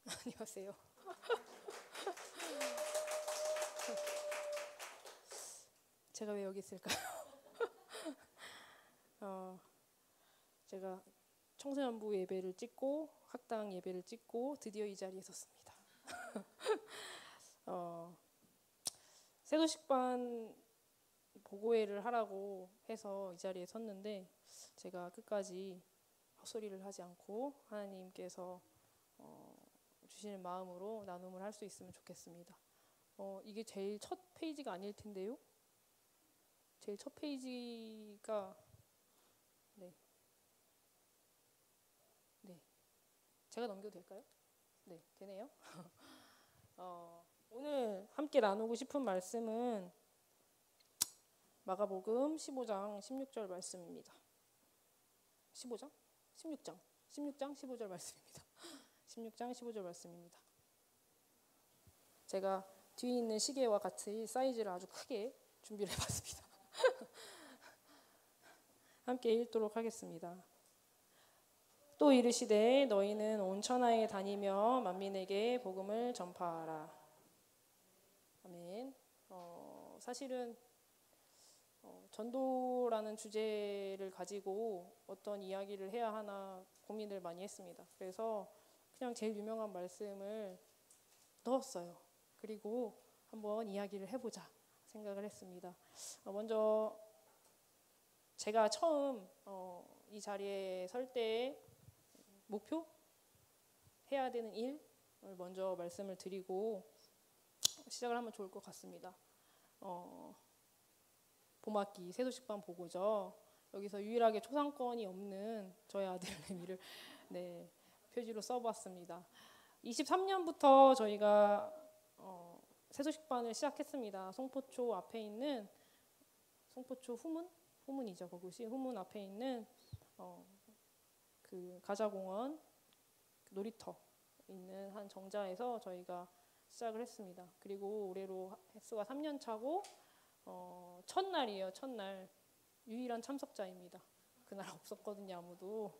안녕하세요. 제가 왜 여기 있을까요? 제가 청소년부 예배를 찍고 학당 예배를 찍고 드디어 이 자리에 섰습니다. 세도식반 보고회를 하라고 해서 이 자리에 섰는데 제가 끝까지 헛소리를 하지 않고 하나님께서 주시는 마음으로 나눔을 할 수 있으면 좋겠습니다. 이게 제일 첫 페이지가 아닐 텐데요. 제일 첫 페이지가 네. 제가 넘겨도 될까요? 네, 되네요. 오늘 함께 나누고 싶은 말씀은 마가복음 15장 16절 말씀입니다. 15장? 16장 15절 말씀입니다. 16장 15절 말씀입니다. 제가 뒤에 있는 시계와 같이 사이즈를 아주 크게 준비를 해봤습니다. 함께 읽도록 하겠습니다. 또 이르시되 너희는 온 천하에 다니며 만민에게 복음을 전파하라. 아멘. 사실은 전도라는 주제를 가지고 어떤 이야기를 해야 하나 고민을 많이 했습니다. 그래서 그냥 제일 유명한 말씀을 넣었어요. 그리고 한번 이야기를 해보자 생각을 했습니다. 먼저 제가 처음 이 자리에 설 때의 목표? 해야 되는 일을 먼저 말씀을 드리고 시작을 하면 좋을 것 같습니다. 봄학기 세도식반 보고죠. 여기서 유일하게 초상권이 없는 저의 아들 레미를 표지로 써봤습니다. 23년부터 저희가 세도식반을 시작했습니다. 송포초 앞에 있는 송포초 후문이죠. 그곳이 후문 앞에 있는 그 가자공원 놀이터 있는 한 정자에서 저희가 시작을 했습니다. 그리고 올해로 횟수가 3년 차고 첫날이에요. 첫날 유일한 참석자입니다. 그날 없었거든요. 아무도.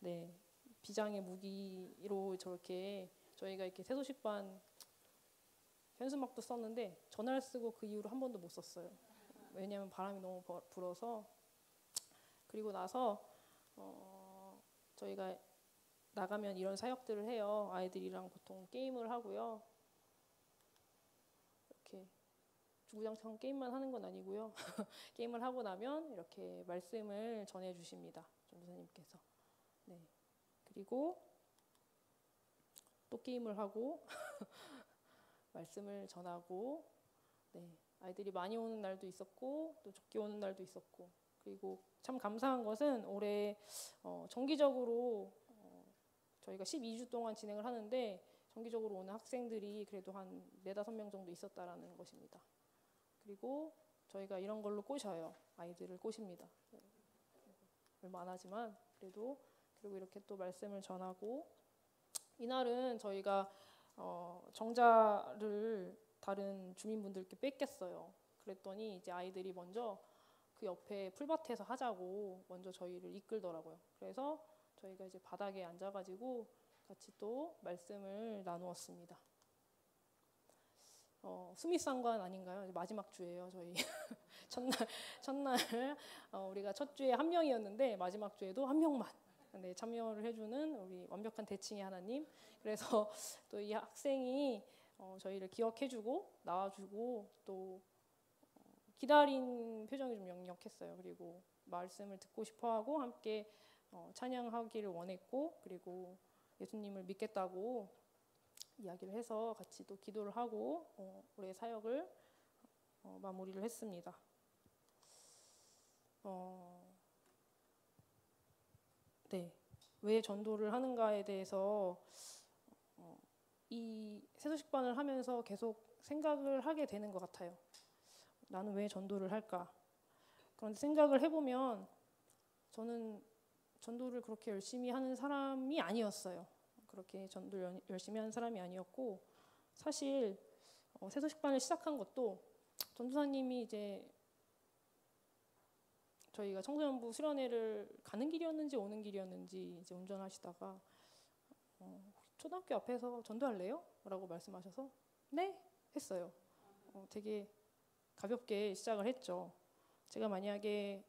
네, 비장의 무기로 저렇게 저희가 이렇게 세도식반 현수막도 썼는데 전화를 쓰고 그 이후로 한 번도 못 썼어요. 왜냐하면 바람이 너무 불어서. 그리고 나서 저희가 나가면 이런 사역들을 해요. 아이들이랑 보통 게임을 하고요. 이렇게 주구장창 게임만 하는 건 아니고요. 게임을 하고 나면 이렇게 말씀을 전해주십니다. 전도사님께서. 네. 그리고 또 게임을 하고 말씀을 전하고, 네. 아이들이 많이 오는 날도 있었고 또 적게 오는 날도 있었고, 그리고 참 감사한 것은 올해 정기적으로 저희가 12주 동안 진행을 하는데 정기적으로 오는 학생들이 그래도 한 4-5명 정도 있었다라는 것입니다. 그리고 저희가 이런 걸로 꼬셔요. 아이들을 꼬십니다. 얼마 안 하지만 그래도. 그리고 이렇게 또 말씀을 전하고, 이날은 저희가 정자를 다른 주민분들께 뺏겼어요. 그랬더니 이제 아이들이 먼저 그 옆에 풀밭에서 하자고 먼저 저희를 이끌더라고요. 그래서 저희가 이제 바닥에 앉아가지고 같이 또 말씀을 나누었습니다. 수미상관 아닌가요? 마지막 주예요, 저희. 첫날 우리가 첫 주에 1명이었는데 마지막 주에도 1명만 참여를 해주는 우리 완벽한 대칭의 하나님. 그래서 또 이 학생이 저희를 기억해주고 나와주고 또 기다린 표정이 좀 역력했어요. 그리고 말씀을 듣고 싶어하고 함께 찬양하기를 원했고, 그리고 예수님을 믿겠다고 이야기를 해서 같이 또 기도를 하고 올해 사역을 마무리를 했습니다. 네, 왜 전도를 하는가에 대해서 이 세도식반을 하면서 계속 생각을 하게 되는 것 같아요. 나는 왜 전도를 할까? 그런데 생각을 해보면 저는 전도를 그렇게 열심히 하는 사람이 아니었어요. 그렇게 전도를 열심히 하는 사람이 아니었고, 사실 세도식반을 시작한 것도 전도사님이 이제 저희가 청소년부 수련회를 가는 길이었는지 오는 길이었는지 이제 운전하시다가 초등학교 앞에서 전도할래요? 라고 말씀하셔서 네? 했어요. 되게 가볍게 시작을 했죠. 제가 만약에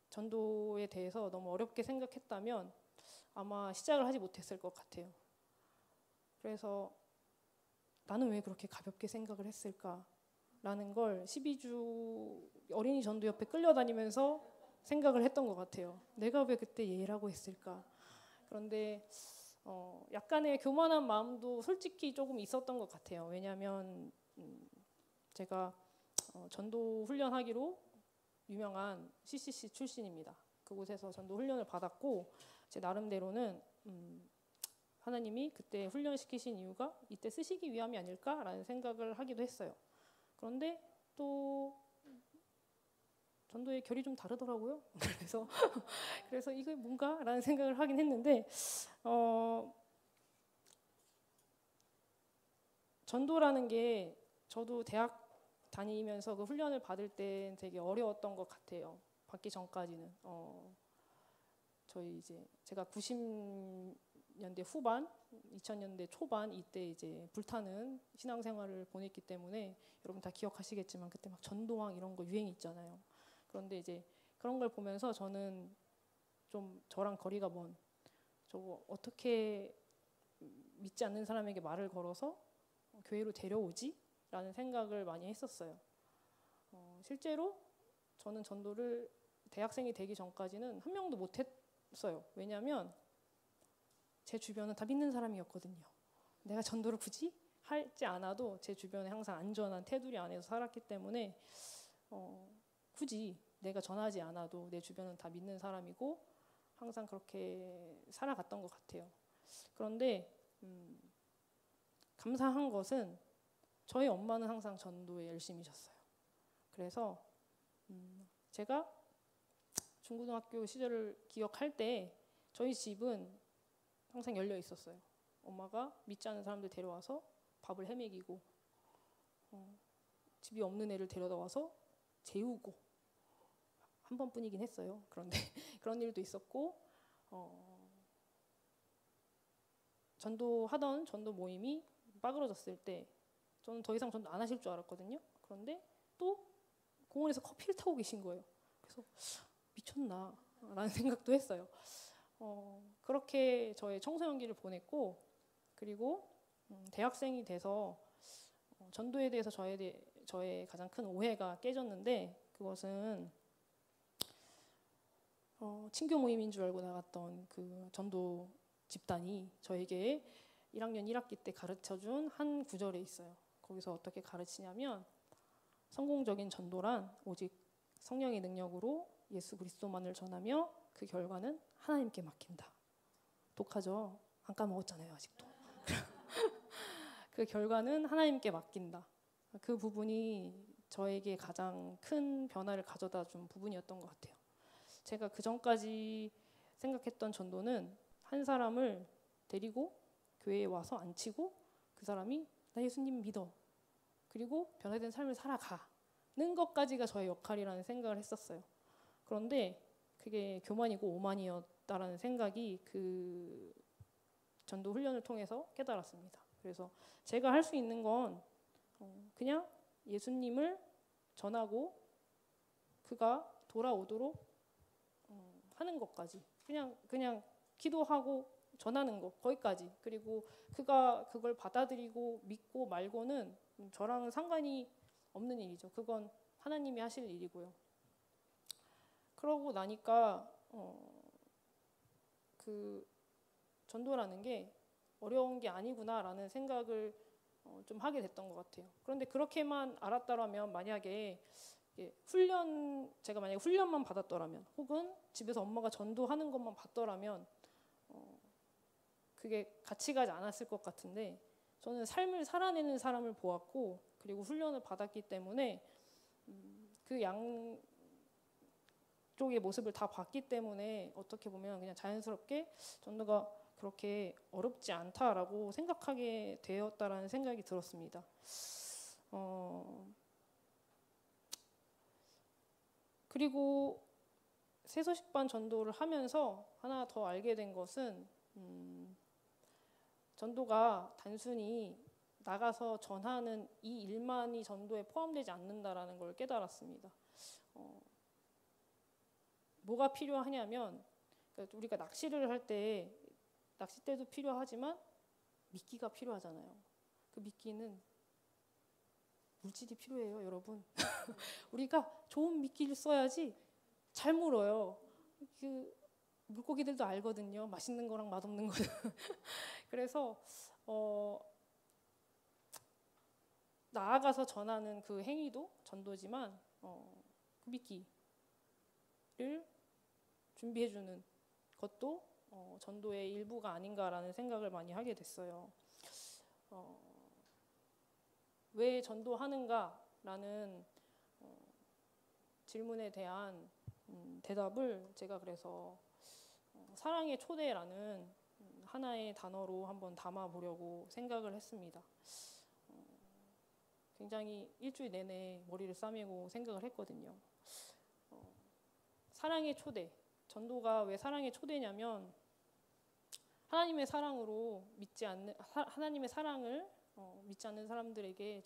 전도에 대해서 너무 어렵게 생각했다면 아마 시작을 하지 못했을 것 같아요. 그래서 나는 왜 그렇게 가볍게 생각을 했을까라는 걸 12주 어린이 전도협회 끌려다니면서 생각을 했던 것 같아요. 내가 왜 그때 예라고 했을까? 그런데 약간의 교만한 마음도 솔직히 조금 있었던 것 같아요. 왜냐하면 제가 전도 훈련하기로 유명한 CCC 출신입니다. 그곳에서 전도 훈련을 받았고 제 나름대로는 하나님이 그때 훈련시키신 이유가 이때 쓰시기 위함이 아닐까라는 생각을 하기도 했어요. 그런데 또 전도의 결이 좀 다르더라고요. 그래서 이게 뭔가라는 생각을 하긴 했는데 전도라는 게 저도 대학 다니면서 그 훈련을 받을 때 되게 어려웠던 것 같아요. 받기 전까지는 저희 이제 제가 90년대 후반, 2000년대 초반 이때 이제 불타는 신앙생활을 보냈기 때문에 여러분 다 기억하시겠지만 그때 막 전도왕 이런 거 유행 있잖아요. 그런데 이제 그런 걸 보면서 저는 좀 저랑 거리가 먼 저거 어떻게 믿지 않는 사람에게 말을 걸어서 교회로 데려오지? 라는 생각을 많이 했었어요. 실제로 저는 전도를 대학생이 되기 전까지는 한 명도 못 했어요. 왜냐하면 제 주변은 다 믿는 사람이었거든요. 내가 전도를 굳이 하지 않아도 제 주변에 항상 안전한 테두리 안에서 살았기 때문에 굳이 내가 전하지 않아도 내 주변은 다 믿는 사람이고 항상 그렇게 살아갔던 것 같아요. 그런데 감사한 것은 저희 엄마는 항상 전도에 열심히셨어요. 그래서 제가 중고등학교 시절을 기억할 때 저희 집은 항상 열려 있었어요. 엄마가 믿지 않는 사람들 데려와서 밥을 헤매기고 집이 없는 애를 데려다 와서 재우고 한 번뿐이긴 했어요. 그런데 그런 일도 있었고 전도하던 전도 모임이 빠그러졌을 때 저는 더 이상 전도 안 하실 줄 알았거든요. 그런데 또 공원에서 커피를 타고 계신 거예요. 그래서 미쳤나 라는 생각도 했어요. 그렇게 저의 청소년기를 보냈고 그리고 대학생이 돼서 전도에 대해서 저의 가장 큰 오해가 깨졌는데 그것은 친교 모임인 줄 알고 나갔던 그 전도 집단이 저에게 1학년 1학기 때 가르쳐준 한 구절에 있어요. 거기서 어떻게 가르치냐면 성공적인 전도란 오직 성령의 능력으로 예수 그리스도만을 전하며 그 결과는 하나님께 맡긴다. 독하죠? 안 까먹었잖아요 아직도. 그 결과는 하나님께 맡긴다. 그 부분이 저에게 가장 큰 변화를 가져다 준 부분이었던 것 같아요. 제가 그 전까지 생각했던 전도는 한 사람을 데리고 교회에 와서 앉히고 그 사람이 나 예수님 믿어. 그리고 변화된 삶을 살아가는 것까지가 저의 역할이라는 생각을 했었어요. 그런데 그게 교만이고 오만이었다라는 생각이 그 전도 훈련을 통해서 깨달았습니다. 그래서 제가 할 수 있는 건 그냥 예수님을 전하고 그가 돌아오도록 하는 것까지 그냥 기도하고 전하는 것 거기까지 그리고 그가 그걸 받아들이고 믿고 말고는 저랑은 상관이 없는 일이죠. 그건 하나님이 하실 일이고요. 그러고 나니까 그 전도라는 게 어려운 게 아니구나라는 생각을 좀 하게 됐던 것 같아요. 그런데 그렇게만 알았더라면 만약에 제가 만약에 훈련만 받았더라면 혹은 집에서 엄마가 전도하는 것만 봤더라면 그게 같이 가지 않았을 것 같은데 저는 삶을 살아내는 사람을 보았고 그리고 훈련을 받았기 때문에 그 양쪽의 모습을 다 봤기 때문에 어떻게 보면 그냥 자연스럽게 전도가 그렇게 어렵지 않다라고 생각하게 되었다라는 생각이 들었습니다. 그리고 새소식반 전도를 하면서 하나 더 알게 된 것은 전도가 단순히 나가서 전하는 이 일만이 전도에 포함되지 않는다라는 걸 깨달았습니다. 뭐가 필요하냐면, 그러니까 우리가 낚시를 할 때 낚싯대도 필요하지만 미끼가 필요하잖아요. 그 미끼는 물질이 필요해요, 여러분. 우리가 좋은 미끼를 써야지 잘 물어요. 그 물고기들도 알거든요. 맛있는 거랑 맛없는 거는. 그래서 나아가서 전하는 그 행위도 전도지만 그 미끼를 준비해주는 것도 전도의 일부가 아닌가라는 생각을 많이 하게 됐어요. 왜 전도하는가라는 질문에 대한 대답을 제가 그래서 사랑의 초대라는 하나의 단어로 한번 담아보려고 생각을 했습니다. 굉장히 일주일 내내 머리를 싸매고 생각을 했거든요. 사랑의 초대. 전도가 왜 사랑의 초대냐면 하나님의 사랑으로 하나님의 사랑을 믿지 않는 사람들에게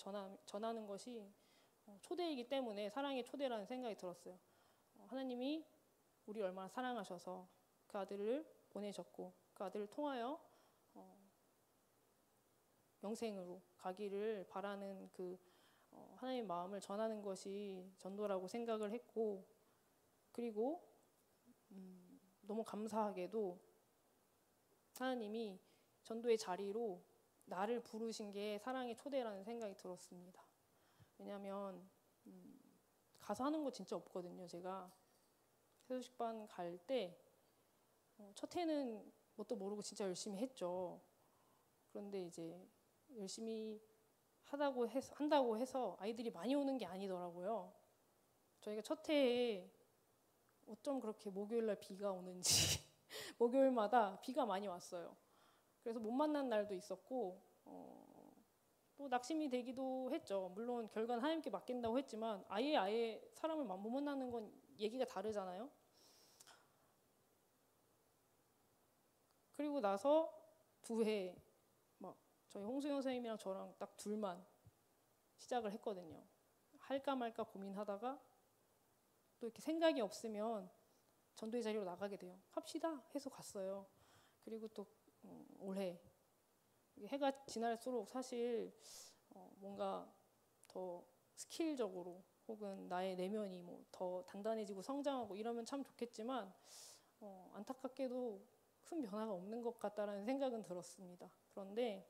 전하는 것이 초대이기 때문에 사랑의 초대라는 생각이 들었어요. 하나님이 우리 얼마나 사랑하셔서 그 아들을 보내셨고 그 아들을 통하여 영생으로 가기를 바라는 그 하나님의 마음을 전하는 것이 전도라고 생각을 했고, 그리고 너무 감사하게도 하나님이 전도의 자리로 나를 부르신 게 사랑의 초대라는 생각이 들었습니다. 왜냐하면 가서 하는 거 진짜 없거든요. 제가 세수식반 갈 때 첫 해는 뭣도 모르고 진짜 열심히 했죠. 그런데 이제 열심히 한다고 해서 아이들이 많이 오는 게 아니더라고요. 저희가 첫 해에 어쩜 그렇게 목요일날 비가 오는지 목요일마다 비가 많이 왔어요. 그래서 못 만난 날도 있었고 또 낙심이 되기도 했죠. 물론 결과는 하나님께 맡긴다고 했지만 아예 사람을 못 만나는 건 얘기가 다르잖아요. 그리고 나서 2회 저희 홍수영 선생님이랑 저랑 딱 둘만 시작을 했거든요. 할까 말까 고민하다가 또 이렇게 생각이 없으면 전도의 자리로 나가게 돼요. 합시다 해서 갔어요. 그리고 또 올해 해가 지날수록 사실 뭔가 더 스킬적으로 혹은 나의 내면이 더 단단해지고 성장하고 이러면 참 좋겠지만 안타깝게도 큰 변화가 없는 것 같다라는 생각은 들었습니다. 그런데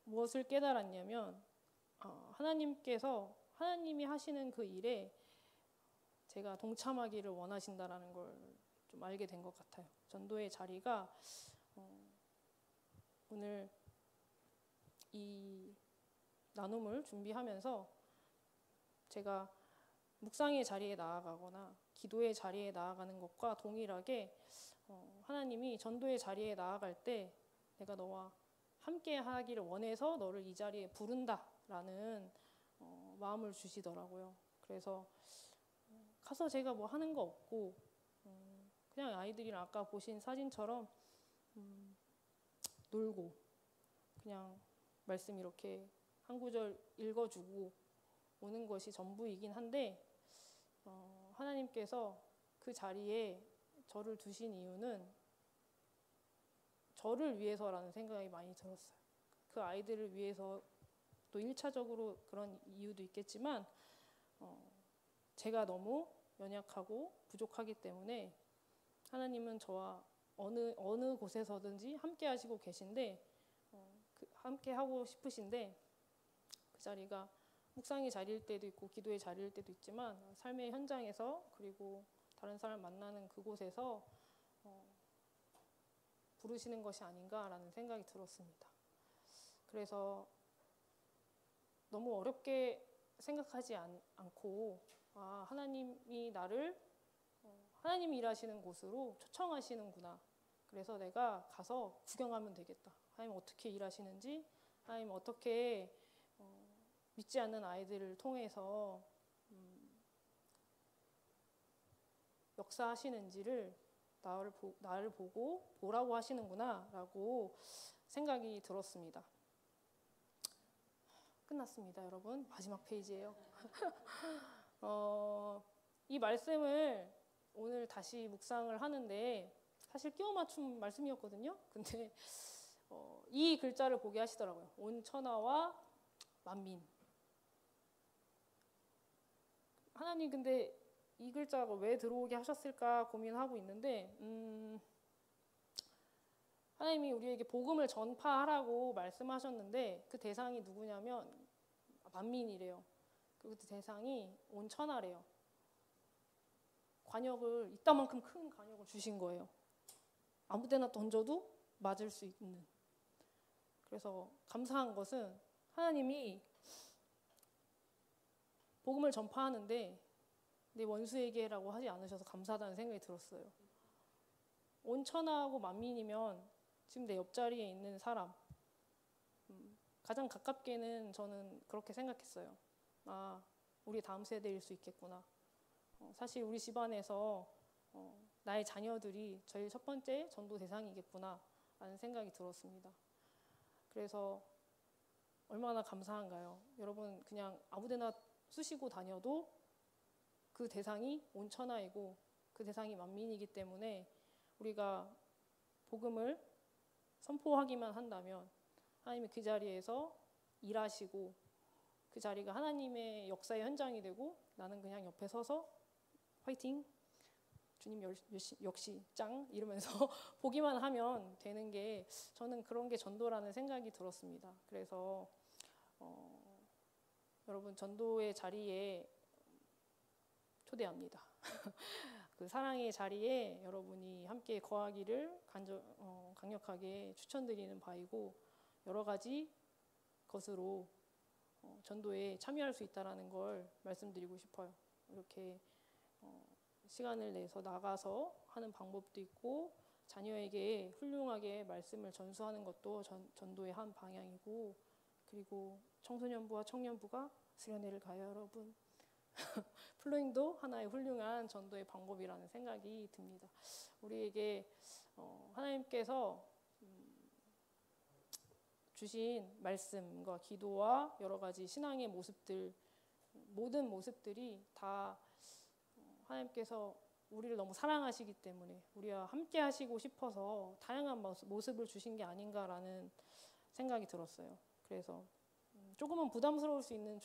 무엇을 깨달았냐면 하나님이 하시는 그 일에 제가 동참하기를 원하신다라는 걸 좀 알게 된 것 같아요. 전도의 자리가 오늘 이 나눔을 준비하면서 제가 묵상의 자리에 나아가거나 기도의 자리에 나아가는 것과 동일하게 하나님이 전도의 자리에 나아갈 때 내가 너와 함께 하기를 원해서 너를 이 자리에 부른다라는 마음을 주시더라고요. 그래서 가서 제가 뭐 하는 거 없고 그냥 아이들이랑 아까 보신 사진처럼 놀고 그냥 말씀 이렇게 한 구절 읽어주고 오는 것이 전부이긴 한데 하나님께서 그 자리에 저를 두신 이유는 저를 위해서라는 생각이 많이 들었어요. 그 아이들을 위해서 또 1차적으로 그런 이유도 있겠지만 제가 너무 연약하고 부족하기 때문에 하나님은 저와 어느 곳에서든지 함께 하시고 계신데 함께 하고 싶으신데 그 자리가 묵상의 자리일 때도 있고 기도의 자리일 때도 있지만 삶의 현장에서 그리고 다른 사람 만나는 그곳에서 부르시는 것이 아닌가라는 생각이 들었습니다. 그래서 너무 어렵게 생각하지 않고 하나님이 나를 하나님이 일하시는 곳으로 초청하시는구나. 그래서 내가 가서 구경하면 되겠다. 하나님 어떻게 일하시는지, 하나님 어떻게 믿지 않는 아이들을 통해서 역사하시는지를 나를 보고 보라고 하시는구나라고 생각이 들었습니다. 끝났습니다, 여러분. 마지막 페이지예요. 이 말씀을 오늘 다시 묵상을 하는데 사실 끼워 맞춘 말씀이었거든요. 근데 이 글자를 보게 하시더라고요. 온 천하와 만민. 하나님 근데 이 글자가 왜 들어오게 하셨을까 고민하고 있는데 하나님이 우리에게 복음을 전파하라고 말씀하셨는데 그 대상이 누구냐면 만민이래요. 그 대상이 온 천하래요. 관역을 이따만큼 큰 관역을 주신 거예요. 아무 데나 던져도 맞을 수 있는. 그래서 감사한 것은 하나님이 복음을 전파하는데 내 원수에게라고 하지 않으셔서 감사하다는 생각이 들었어요. 온 천하하고 만민이면 지금 내 옆자리에 있는 사람, 가장 가깝게는 저는 그렇게 생각했어요. 아, 우리 다음 세대일 수 있겠구나. 사실 우리 집안에서 나의 자녀들이 제일 첫 번째 전도 대상이겠구나 라는 생각이 들었습니다. 그래서 얼마나 감사한가요? 여러분 그냥 아무데나 쓰시고 다녀도 그 대상이 온 천하이고 그 대상이 만민이기 때문에 우리가 복음을 선포하기만 한다면 하나님이 그 자리에서 일하시고 그 자리가 하나님의 역사의 현장이 되고 나는 그냥 옆에 서서 화이팅! 주님 역시 짱! 이러면서 보기만 하면 되는 게 저는 그런 게 전도라는 생각이 들었습니다. 그래서 여러분 전도의 자리에 초대합니다. 그 사랑의 자리에 여러분이 함께 거하기를 강력하게 추천드리는 바이고 여러 가지 것으로 전도에 참여할 수 있다는 걸 말씀드리고 싶어요. 이렇게 시간을 내서 나가서 하는 방법도 있고 자녀에게 훌륭하게 말씀을 전수하는 것도 전도의 한 방향이고 그리고 청소년부와 청년부가 수련회를 가요, 여러분. 플로잉도 하나의 훌륭한 전도의 방법이라는 생각이 듭니다. 우리에게 하나님께서 주신 말씀과 기도와 여러 가지 신앙의 모습들, 모든 모습들이 다 하나님께서 우리를 너무 사랑하시기 때문에 우리와 함께 하시고 싶어서 다양한 모습을 주신 게 아닌가라는 생각이 들었어요. 그래서 조금은 부담스러울 수 있는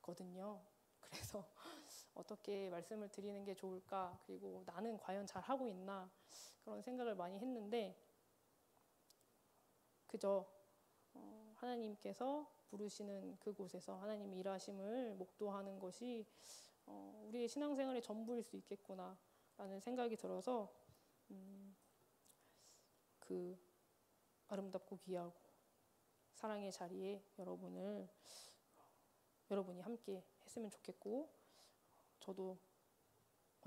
주제거든요. 그래서 어떻게 말씀을 드리는 게 좋을까, 그리고 나는 과연 잘하고 있나 그런 생각을 많이 했는데 그저 하나님께서 부르시는 그곳에서 하나님이 일하심을 목도하는 것이 우리의 신앙생활의 전부일 수 있겠구나라는 생각이 들어서 그 아름답고 귀하고 사랑의 자리에 여러분이 함께 했으면 좋겠고 저도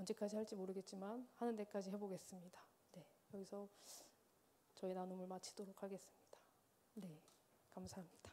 언제까지 할지 모르겠지만 하는 데까지 해보겠습니다. 네, 여기서 저의 나눔을 마치도록 하겠습니다. 네, 감사합니다.